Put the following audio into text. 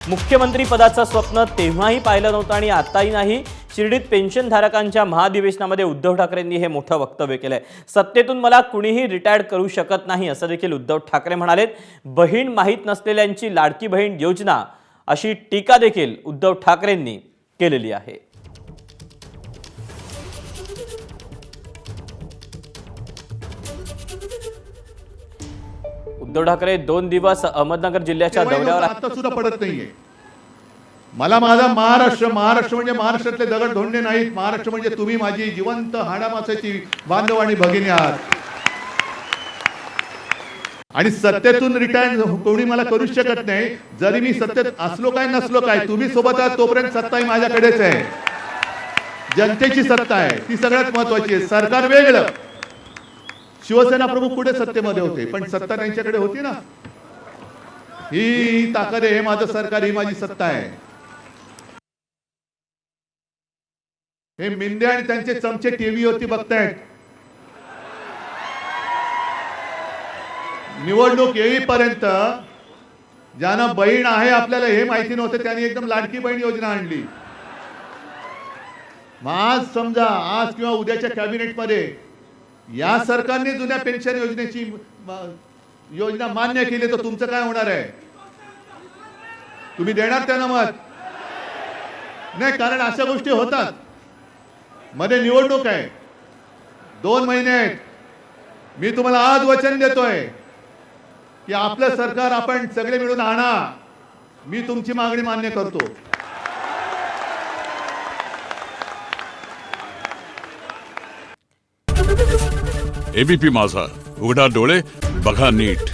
मुख्यमंत्री पदाचं स्वप्न तेव्हाही पाहिलं नव्हतं आणि आताही नाही। शिर्डीत पेन्शनधारकांच्या महाधिवेशनामध्ये उद्धव ठाकरेंनी हे मोठं वक्तव्य केलंय। सत्तेतून मला कुणीही रिटायर्ड करू शकत नाही असं देखील उद्धव ठाकरे म्हणालेत। बहीण माहित नसलेल्यांची लाडकी बहीण योजना अशी टीका देखील उद्धव ठाकरेंनी केलेली आहे। उद्धव ठाकरे 2 दिवस अहमदनगर जिल्ह्याच्या दौऱ्यावर आता सुद्धा पडत नाहीये। मला माझा महाराष्ट्र म्हणजे महाराष्ट्रातले दगड धोंडे नाहीत। महाराष्ट्र म्हणजे तुम्ही माझी जिवंत हाडामासाची बांधव आणि भगिनी आहात। आणि सत्तेतून रिटायर कोणी मला करू शकत नाही। जरी मी सत्तेत असलो काय नसलो काय, तुम्ही सोबत आहात तोपर्यंत सत्ता ही माझ्याकडेच आहे। जनतेची सत्ता आहे, ती सगळ्यात महत्त्वाची आहे। सरकार वेगळं, शिवसेना प्रमुख पुढे सत्तेमध्ये होते, पण सत्ता त्यांच्याकडे होती ना। ही ताकद आहे, हे माझं सरकार, ही माझी सत्ता आहे। हे मिंदे आणि त्यांचे चमचे टीव्हीवरती बघतायत। निवडणूक येईपर्यंत ज्यांना बहीण आहे आपल्याला हे माहिती नव्हतं, त्यांनी एकदम लाडकी बहीण योजना आणली। आज समजा, आज किंवा उद्याच्या कॅबिनेटमध्ये या सरकारने जुन्या पेन्शन योजनेची योजना मान्य केली तर तुमचं काय होणार आहे? तुम्ही देणार त्यांना मत? नाही, कारण अशा गोष्टी होतात। मध्ये निवडणूक आहे, 2 महिने आहेत। मी तुम्हाला आज वचन देतोय की आपलं सरकार आपण सगळे मिळून आणा। मी तुमची मागणी मान्य करतो। एबीपी माझा, उघडा डोळे बघा नीट।